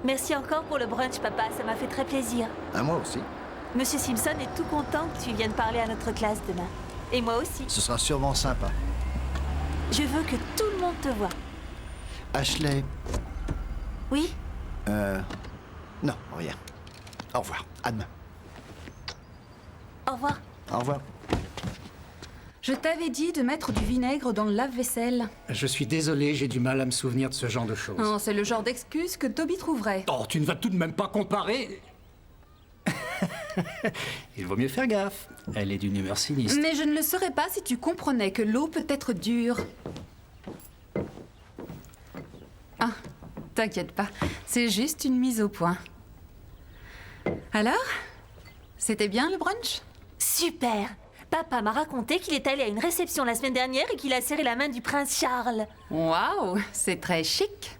Merci encore pour le brunch, papa, ça m'a fait très plaisir. À moi aussi. Monsieur Simpson est tout content que tu viennes parler à notre classe demain. Et moi aussi. Ce sera sûrement sympa. Je veux que tout le monde te voie. Ashley. Oui? Non, rien. Au revoir. À demain. Au revoir. Au revoir. Je t'avais dit de mettre du vinaigre dans le lave-vaisselle. Je suis désolé, j'ai du mal à me souvenir de ce genre de choses. Oh, c'est le genre d'excuse que Toby trouverait. Oh, tu ne vas tout de même pas comparer. Il vaut mieux faire gaffe. Elle est d'une humeur sinistre. Mais je ne le saurais pas si tu comprenais que l'eau peut être dure. Ah, t'inquiète pas, c'est juste une mise au point. Alors, c'était bien le brunch? Super. Papa m'a raconté qu'il est allé à une réception la semaine dernière et qu'il a serré la main du prince Charles. Waouh, c'est très chic.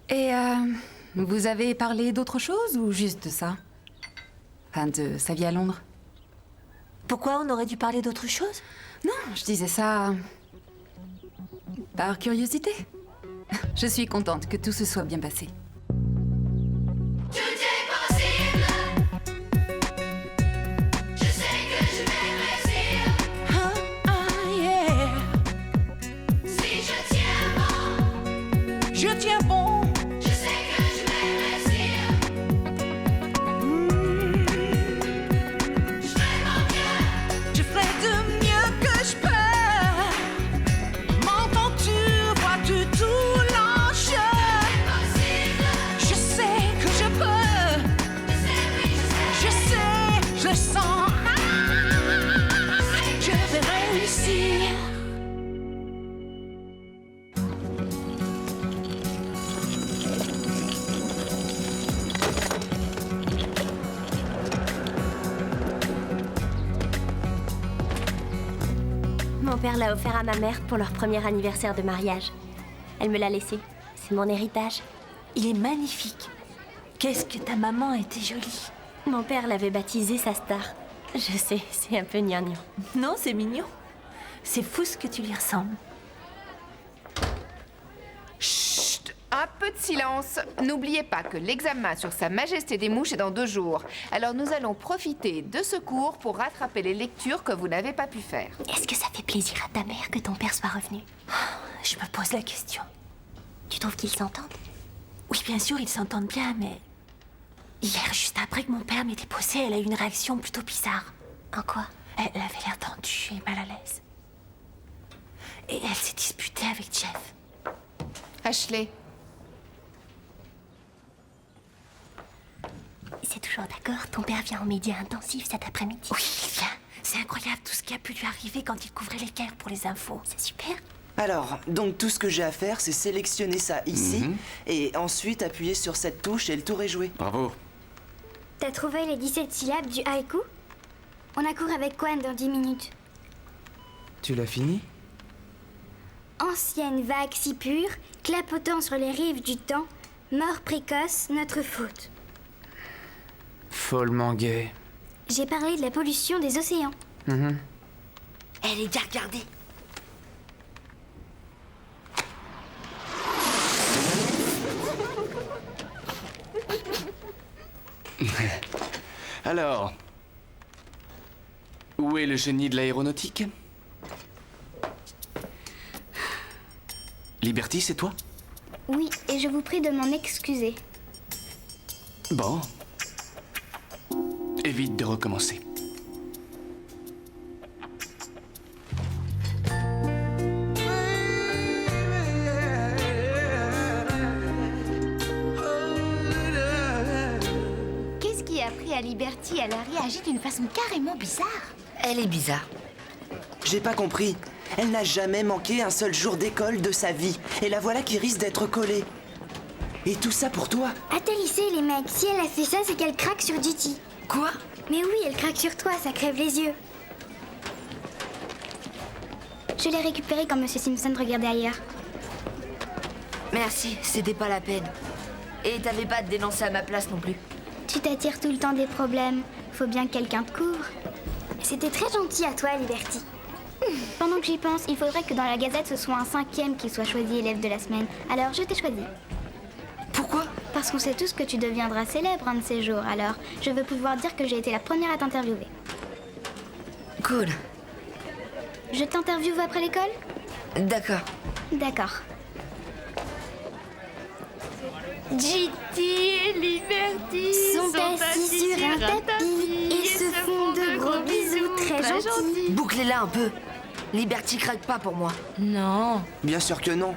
Et vous avez parlé d'autre chose ou juste de ça? Enfin, de sa vie à Londres? Pourquoi on aurait dû parler d'autre chose? Non, je disais ça par curiosité. Je suis contente que tout se soit bien passé. Je tiens bon. Je sais que je vais réussir. Je fais mon mieux. Je ferai de mieux que je peux. M'entends-tu, vois-tu tout l'enjeu? Je sais que je peux. Je sais, je sens. Je vais réussir. Mon père l'a offert à ma mère pour leur premier anniversaire de mariage. Elle me l'a laissé. C'est mon héritage. Il est magnifique. Qu'est-ce que ta maman était jolie. Mon père l'avait baptisé sa star. Je sais, c'est un peu gnangnan. Non, c'est mignon. C'est fou ce que tu lui ressembles. Chut! Un peu de silence. N'oubliez pas que l'examen sur Sa Majesté des Mouches est dans 2 jours. Alors nous allons profiter de ce cours pour rattraper les lectures que vous n'avez pas pu faire. Est-ce que ça fait plaisir à ta mère que ton père soit revenu? Je me pose la question. Tu trouves qu'ils s'entendent? Oui, bien sûr, ils s'entendent bien, mais... Hier, juste après que mon père m'ait déposé, elle a eu une réaction plutôt bizarre. En quoi? Elle avait l'air tendue et mal à l'aise. Et elle s'est disputée avec Jeff. Ashley, C'est toujours d'accord, ton père vient en média intensif cet après-midi. Oui, il vient. C'est incroyable tout ce qui a pu lui arriver quand il couvrait les guerres pour les infos. C'est super. Alors, donc tout ce que j'ai à faire, c'est sélectionner ça ici, et ensuite appuyer sur cette touche et le tour est joué. Bravo. T'as trouvé les 17 syllabes du haïku? On a cours avec Quan dans 10 minutes. Tu l'as fini? Ancienne vague si pure, clapotant sur les rives du temps, mort précoce, notre faute. Follement gay. J'ai parlé de la pollution des océans. Elle est bien regardée. Alors, où est le génie de l'aéronautique? Liberty, c'est toi? Oui, et je vous prie de m'en excuser. Bon. Évite de recommencer. Qu'est-ce qui a pris à Liberty? Elle a réagi d'une façon carrément bizarre. Elle est bizarre. J'ai pas compris. Elle n'a jamais manqué un seul jour d'école de sa vie, et la voilà qui risque d'être collée. Et tout ça pour toi? Atterrissez les mecs, si elle a fait ça, c'est qu'elle craque sur GT. Quoi? Mais oui, elle craque sur toi, ça crève les yeux. Je l'ai récupéré quand Monsieur Simpson regardait ailleurs. Merci, c'était pas la peine. Et t'avais pas à te dénoncer à ma place non plus. Tu t'attires tout le temps des problèmes. Faut bien que quelqu'un te couvre. C'était très gentil à toi, Liberty. Pendant que j'y pense, il faudrait que dans la Gazette, ce soit un 5e qui soit choisi élève de la semaine. Alors, je t'ai choisi. Pourquoi? Parce qu'on sait tous que tu deviendras célèbre un de ces jours, alors je veux pouvoir dire que j'ai été la première à t'interviewer. Cool. Je t'interviewe après l'école? D'accord. D'accord. GT et Liberty Sont assis sur un tapis et se font de gros bisous très gentils. Bouclez-la un peu. Liberty craque pas pour moi. Non. Bien sûr que non.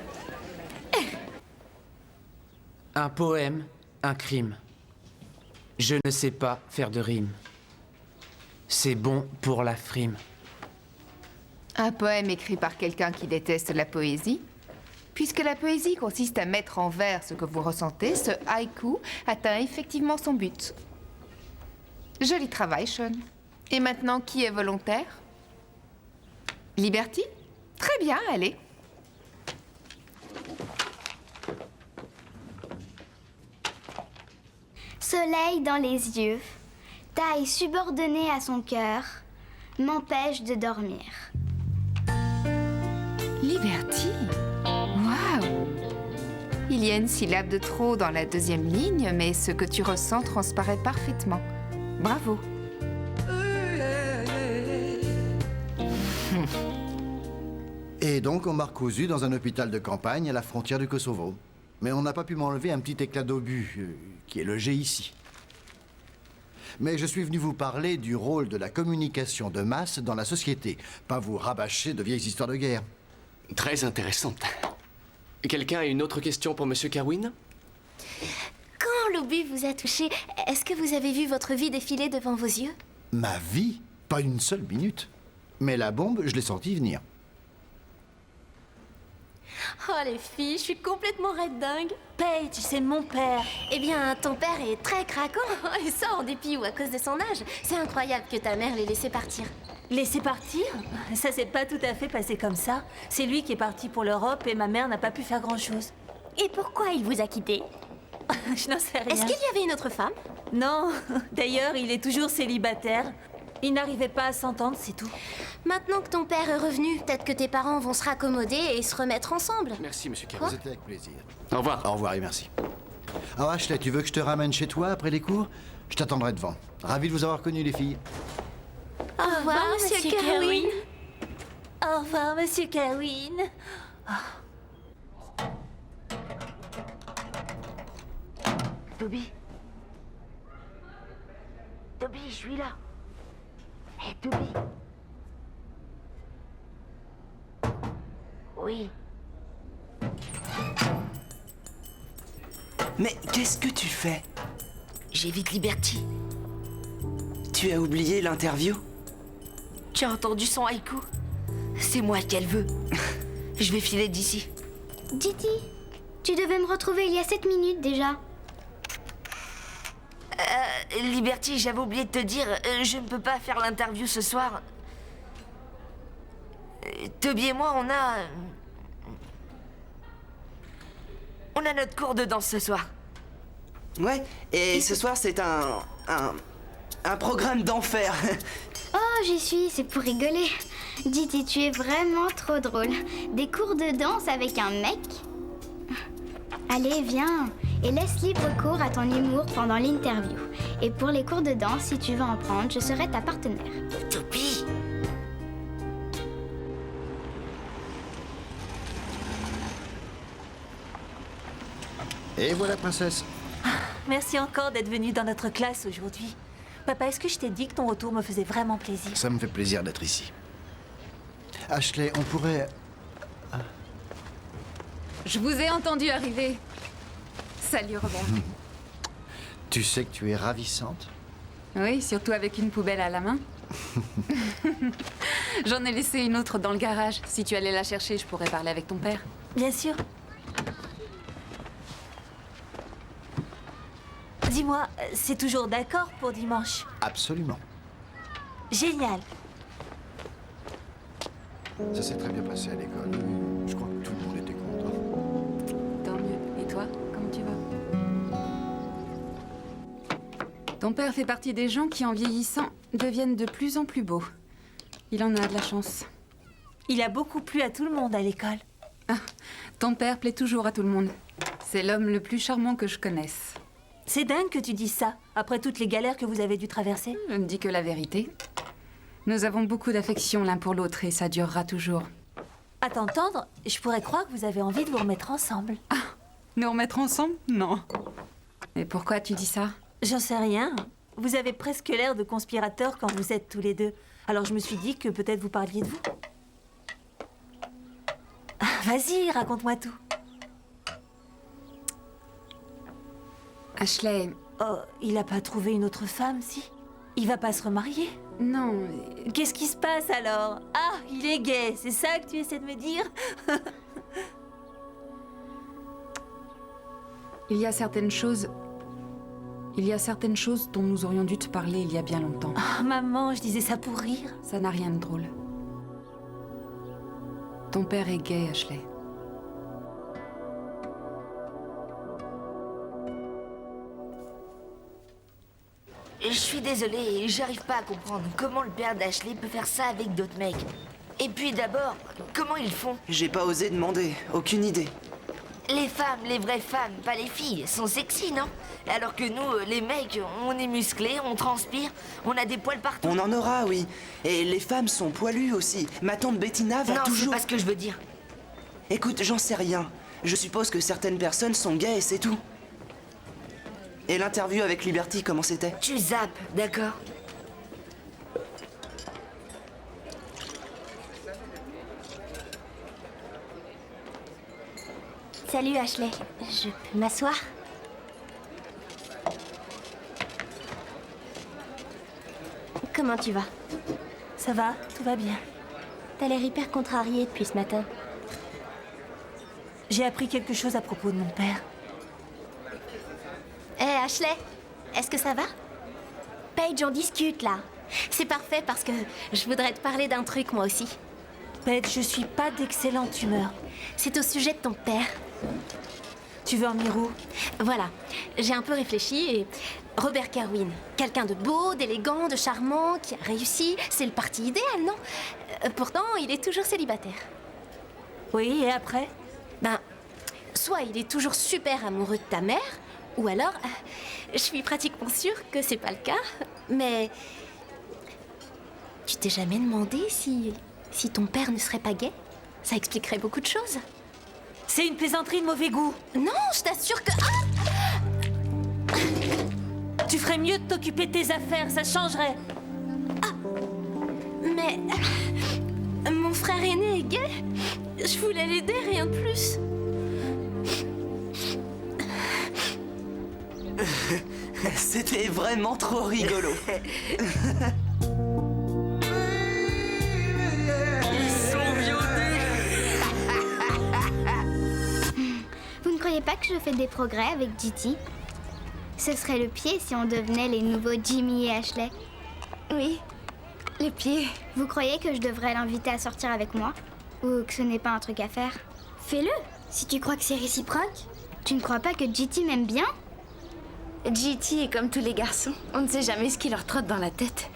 Un poème, un crime. Je ne sais pas faire de rime. C'est bon pour la frime. Un poème écrit par quelqu'un qui déteste la poésie. Puisque la poésie consiste à mettre en vers ce que vous ressentez, ce haïku atteint effectivement son but. Joli travail, Sean. Et maintenant, qui est volontaire? Liberty? Très bien, allez. Soleil dans les yeux, taille subordonnée à son cœur, m'empêche de dormir. Liberty? Waouh! Il y a une syllabe de trop dans la deuxième ligne, mais ce que tu ressens transparaît parfaitement. Bravo. Et donc, on m'a recousu dans un hôpital de campagne à la frontière du Kosovo. Mais on n'a pas pu m'enlever un petit éclat d'obus qui est logé ici. Mais je suis venu vous parler du rôle de la communication de masse dans la société, pas vous rabâcher de vieilles histoires de guerre. Très intéressante. Quelqu'un a une autre question pour Monsieur Kerwin? Quand l'obus vous a touché, est-ce que vous avez vu votre vie défiler devant vos yeux? Ma vie? Pas une seule minute. Mais la bombe, je l'ai sentie venir. Oh les filles, je suis complètement red dingue. Paige, c'est mon père. Eh bien, ton père est très craquant. Et ça, en dépit ou à cause de son âge. C'est incroyable que ta mère l'ait laissé partir. Laisser partir? Ça s'est pas tout à fait passé comme ça. C'est lui qui est parti pour l'Europe et ma mère n'a pas pu faire grand-chose. Et pourquoi il vous a quitté? Je n'en sais rien. Est-ce qu'il y avait une autre femme? Non. D'ailleurs, il est toujours célibataire. Il n'arrivait pas à s'entendre, c'est tout. Maintenant que ton père est revenu, peut-être que tes parents vont se raccommoder et se remettre ensemble. Merci, Monsieur Kerwin. C'était avec plaisir. Au revoir. Au revoir et merci. Alors Ashley, tu veux que je te ramène chez toi après les cours? Je t'attendrai devant. Ravi de vous avoir connus, les filles. Au revoir, monsieur Kerwin. Au revoir, monsieur Kerwin. Toby. Toby, je suis là. Hé, Toby. Oui. Mais qu'est-ce que tu fais? J'évite Liberty. Tu as oublié l'interview? Tu as entendu son haïku? C'est moi qu'elle veut. Je vais filer d'ici. Diti, tu devais me retrouver il y a 7 minutes déjà. Liberty, j'avais oublié de te dire, je ne peux pas faire l'interview ce soir. Toby et moi, on a notre cours de danse ce soir. Ouais, et ce soir c'est un programme d'enfer. Oh, j'y suis, c'est pour rigoler. Diti, tu es vraiment trop drôle. Des cours de danse avec un mec? Allez, viens, et laisse libre cours à ton humour pendant l'interview. Et pour les cours de danse, si tu veux en prendre, je serai ta partenaire. Toby! Et voilà, princesse. Merci encore d'être venu dans notre classe aujourd'hui. Papa, est-ce que je t'ai dit que ton retour me faisait vraiment plaisir? Ça me fait plaisir d'être ici. Ashley, on pourrait... Je vous ai entendu arriver. Salut, Robert. Tu sais que tu es ravissante? Oui, surtout avec une poubelle à la main. J'en ai laissé une autre dans le garage. Si tu allais la chercher, je pourrais parler avec ton père. Bien sûr. Dis-moi, c'est toujours d'accord pour dimanche? Absolument. Génial. Ça s'est très bien passé à l'école. Je crois que tout le monde était content. Tant mieux. Et toi, comment tu vas? Ton père fait partie des gens qui, en vieillissant, deviennent de plus en plus beaux. Il en a de la chance. Il a beaucoup plu à tout le monde à l'école. Ah, ton père plaît toujours à tout le monde. C'est l'homme le plus charmant que je connaisse. C'est dingue que tu dises ça, après toutes les galères que vous avez dû traverser. Je ne dis que la vérité. Nous avons beaucoup d'affection l'un pour l'autre et ça durera toujours. À t'entendre, je pourrais croire que vous avez envie de vous remettre ensemble. Ah, nous remettre ensemble? Non. Mais pourquoi tu dis ça? J'en sais rien. Vous avez presque l'air de conspirateurs quand vous êtes tous les deux. Alors je me suis dit que peut-être vous parliez de vous. Ah, vas-y, raconte-moi tout. Ashley... Oh, il a pas trouvé une autre femme, si? Il va pas se remarier? Non. Qu'est-ce qui se passe alors? Ah, il est gay, c'est ça que tu essaies de me dire? Il y a certaines choses dont nous aurions dû te parler il y a bien longtemps. Oh, maman, je disais ça pour rire. Ça n'a rien de drôle. Ton père est gay, Ashley. Je suis désolée, j'arrive pas à comprendre comment le père d'Ashley peut faire ça avec d'autres mecs. Et puis d'abord, comment ils font? J'ai pas osé demander, aucune idée. Les femmes, les vraies femmes, pas les filles, sont sexy, non? Alors que nous, les mecs, on est musclés, on transpire, on a des poils partout. On en aura, oui. Et les femmes sont poilues aussi. Ma tante Bettina va non, toujours... Non, c'est pas ce que je veux dire. Écoute, j'en sais rien. Je suppose que certaines personnes sont gays et c'est tout. Et l'interview avec Liberty, comment c'était? Tu zappes, d'accord? Salut Ashley, je peux m'asseoir? Comment tu vas? Ça va, tout va bien. T'as l'air hyper contrariée depuis ce matin. J'ai appris quelque chose à propos de mon père. Hé Ashley, est-ce que ça va? Paige, on discute là. C'est parfait parce que je voudrais te parler d'un truc moi aussi. Paige, je suis pas d'excellente humeur. C'est au sujet de ton père. Tu veux en venir où? Voilà, j'ai un peu réfléchi et... Robert Kerwin, quelqu'un de beau, d'élégant, de charmant, qui a réussi, c'est le parti idéal, non? Pourtant, il est toujours célibataire. Oui, et après? Ben, soit il est toujours super amoureux de ta mère, ou alors, je suis pratiquement sûre que c'est pas le cas, mais... Tu t'es jamais demandé si ton père ne serait pas gay? Ça expliquerait beaucoup de choses. C'est une plaisanterie de mauvais goût. Non, je t'assure que... Tu ferais mieux de t'occuper de tes affaires, ça changerait. Ah, mais... Mon frère aîné est gay. Je voulais l'aider, rien de plus. C'était vraiment trop rigolo. Vous ne croyez pas que je fais des progrès avec GT? Ce serait le pied si on devenait les nouveaux Jimmy et Ashley. Oui, le pied. Vous croyez que je devrais l'inviter à sortir avec moi? Ou que ce n'est pas un truc à faire? Fais-le, si tu crois que c'est réciproque. Tu ne crois pas que GT m'aime bien? GT est comme tous les garçons. On ne sait jamais ce qui leur trotte dans la tête.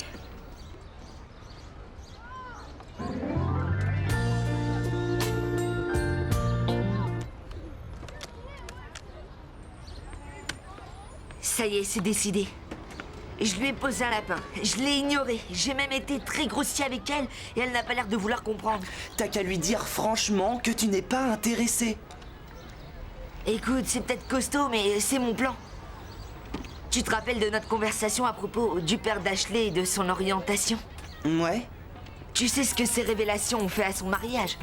Ça y est, c'est décidé. Je lui ai posé un lapin. Je l'ai ignoré. J'ai même été très grossier avec elle et elle n'a pas l'air de vouloir comprendre. T'as qu'à lui dire franchement que tu n'es pas intéressé. Écoute, c'est peut-être costaud, mais c'est mon plan. Tu te rappelles de notre conversation à propos du père d'Ashley et de son orientation? Ouais. Tu sais ce que ces révélations ont fait à son mariage?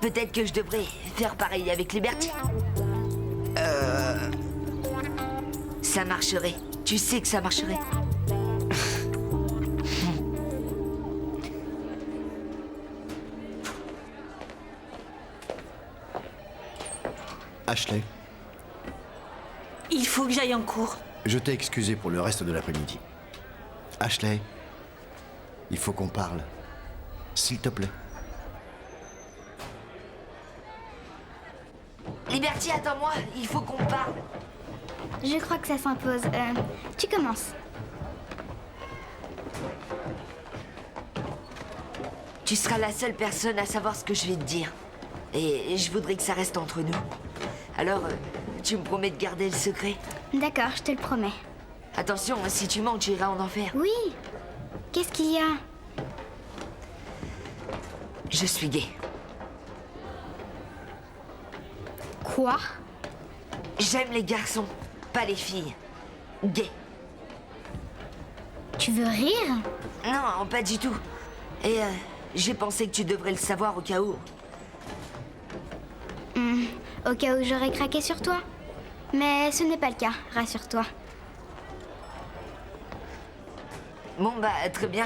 Peut-être que je devrais faire pareil avec Liberty. Ça marcherait. Tu sais que ça marcherait. Ashley, Il faut que j'aille en cours. je t'ai excusé pour le reste de l'après-midi. Ashley, il faut qu'on parle. S'il te plaît. Liberty, attends-moi. Il faut qu'on parle. Je crois que ça s'impose. Tu commences. Tu seras la seule personne à savoir ce que je vais te dire. Et je voudrais que ça reste entre nous. Alors, tu me promets de garder le secret? D'accord, je te le promets. Attention, si tu mens, tu iras en enfer. Oui. Qu'est-ce qu'il y a? Je suis gay. Quoi? J'aime les garçons, pas les filles. Gay. Tu veux rire? Non, pas du tout. Et j'ai pensé que tu devrais le savoir au cas où. Au cas où j'aurais craqué sur toi. Mais ce n'est pas le cas, rassure-toi. Bon bah, très bien.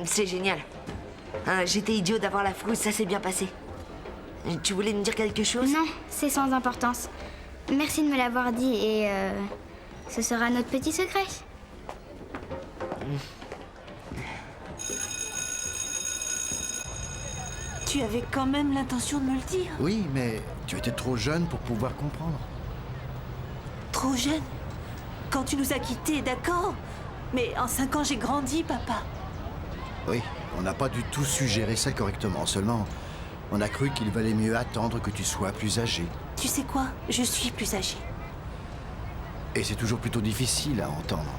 C'est génial. J'étais idiot d'avoir la frousse, ça s'est bien passé. Tu voulais me dire quelque chose? Non, c'est sans importance. Merci de me l'avoir dit et ce sera notre petit secret. Tu avais quand même l'intention de me le dire. Oui, mais tu étais trop jeune pour pouvoir comprendre. Trop jeune. Quand tu nous as quittés, d'accord. Mais en 5 ans, j'ai grandi, papa. Oui, on n'a pas du tout su gérer ça correctement. Seulement, on a cru qu'il valait mieux attendre que tu sois plus âgé. Tu sais quoi? Je suis plus âgée. Et c'est toujours plutôt difficile à entendre.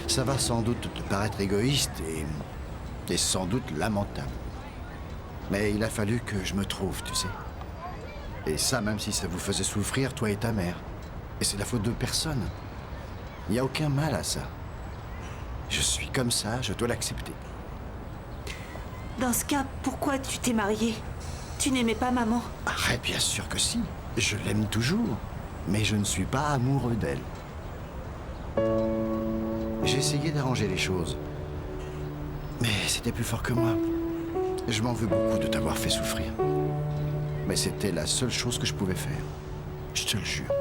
Ça va sans doute te paraître égoïste et sans doute lamentable. Mais il a fallu que je me trouve, tu sais. Et ça, même si ça vous faisait souffrir, toi et ta mère. Et c'est la faute de personne. Il n'y a aucun mal à ça. Je suis comme ça, je dois l'accepter. Dans ce cas, pourquoi tu t'es mariée? Tu n'aimais pas maman? Arrête, bien sûr que si. Je l'aime toujours. Mais je ne suis pas amoureux d'elle. J'ai essayé d'arranger les choses. Mais c'était plus fort que moi. Je m'en veux beaucoup de t'avoir fait souffrir. Mais c'était la seule chose que je pouvais faire. Je te le jure.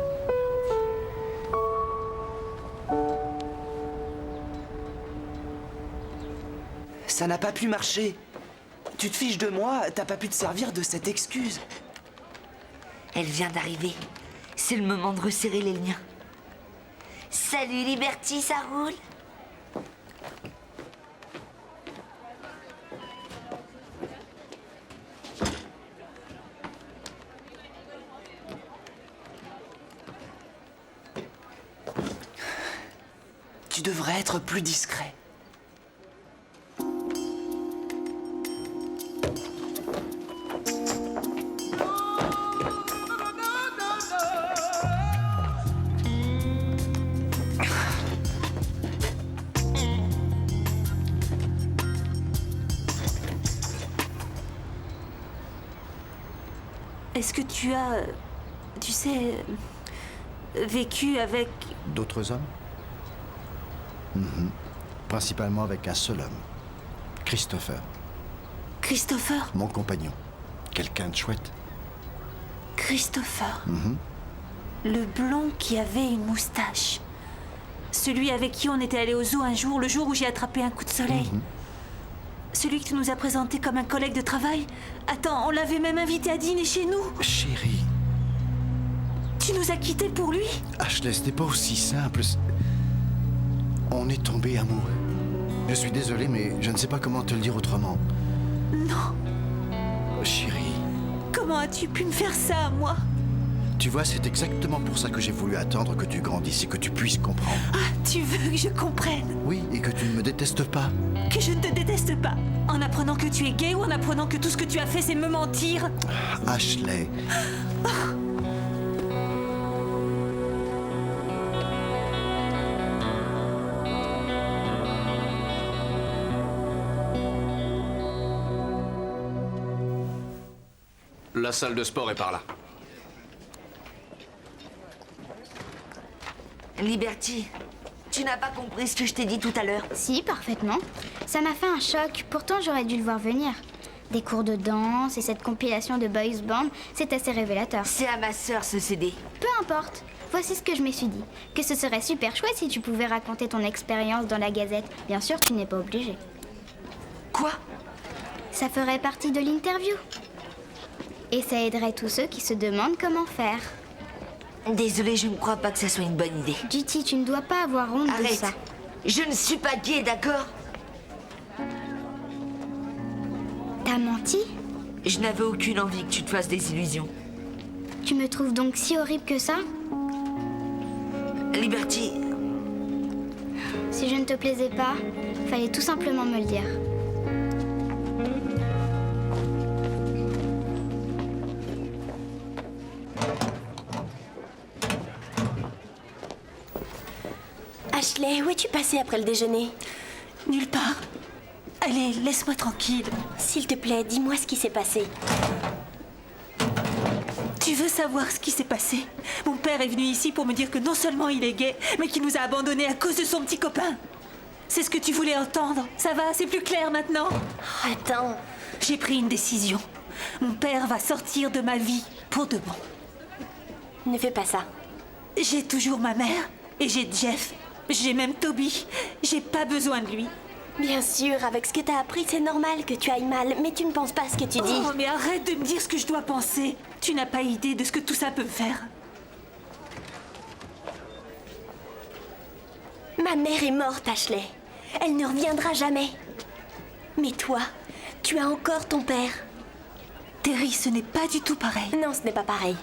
Ça n'a pas pu marcher. Tu te fiches de moi, t'as pas pu te servir de cette excuse. Elle vient d'arriver. C'est le moment de resserrer les liens. Salut Liberty, ça roule? Tu devrais être plus discret. Est-ce que tu as, tu sais, vécu avec... D'autres hommes? Principalement avec un seul homme. Christopher. Christopher? Mon compagnon. Quelqu'un de chouette. Christopher. Le blond qui avait une moustache. Celui avec qui on était allé au zoo un jour, le jour où j'ai attrapé un coup de soleil. Celui que tu nous as présenté comme un collègue de travail. Attends, on l'avait même invité à dîner chez nous. Chérie. Tu nous as quittés pour lui? Ashley, c'était pas aussi simple. On est tombés amoureux. Je suis désolé, mais je ne sais pas comment te le dire autrement. Non. Chérie. Comment as-tu pu me faire ça à moi? Tu vois, c'est exactement pour ça que j'ai voulu attendre que tu grandisses et que tu puisses comprendre. Ah, tu veux que je comprenne? Oui, et que tu ne me détestes pas. Que je ne te déteste pas? En apprenant que tu es gay ou en apprenant que tout ce que tu as fait, c'est me mentir? Ashley. La salle de sport est par là. Liberty, tu n'as pas compris ce que je t'ai dit tout à l'heure? Si, parfaitement. Ça m'a fait un choc. Pourtant, j'aurais dû le voir venir. Des cours de danse et cette compilation de boys band, c'est assez révélateur. C'est à ma sœur ce CD. Peu importe. Voici ce que je me suis dit. Que ce serait super chouette si tu pouvais raconter ton expérience dans la Gazette. Bien sûr, tu n'es pas obligé. Quoi? Ça ferait partie de l'interview. Et ça aiderait tous ceux qui se demandent comment faire. Désolée, je ne crois pas que ça soit une bonne idée. GT, tu ne dois pas avoir honte de ça. Je ne suis pas gay, d'accord? T'as menti? Je n'avais aucune envie que tu te fasses des illusions. Tu me trouves donc si horrible que ça? Liberty, Si je ne te plaisais pas, fallait tout simplement me le dire. Ashley, où es-tu passée après le déjeuner? Nulle part. Allez, laisse-moi tranquille. S'il te plaît, dis-moi ce qui s'est passé. Tu veux savoir ce qui s'est passé? Mon père est venu ici pour me dire que non seulement il est gay, mais qu'il nous a abandonnés à cause de son petit copain. C'est ce que tu voulais entendre. Ça va, c'est plus clair maintenant? Attends. J'ai pris une décision. Mon père va sortir de ma vie pour de bon. Ne fais pas ça. J'ai toujours ma mère et j'ai Jeff. J'ai même Toby. J'ai pas besoin de lui. Bien sûr, avec ce que t'as appris, c'est normal que tu ailles mal, mais tu ne penses pas à ce que tu dis. Oh, mais arrête de me dire ce que je dois penser. Tu n'as pas idée de ce que tout ça peut me faire. Ma mère est morte, Ashley. Elle ne reviendra jamais. Mais toi, tu as encore ton père. Terry, ce n'est pas du tout pareil. Non, ce n'est pas pareil.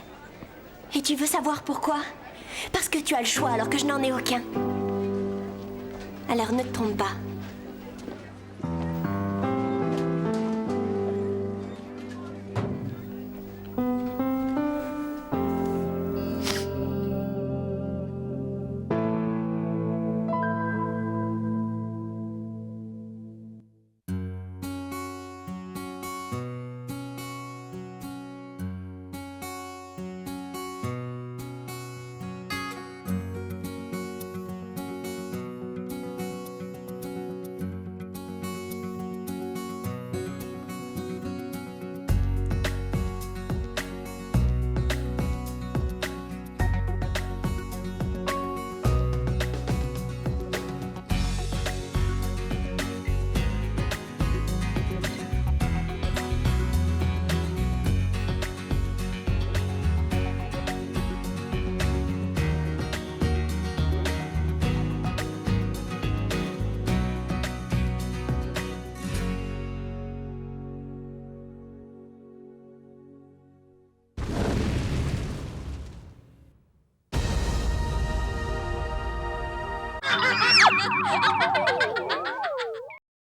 Et tu veux savoir pourquoi? Parce que tu as le choix alors que je n'en ai aucun. Alors ne te trompe pas.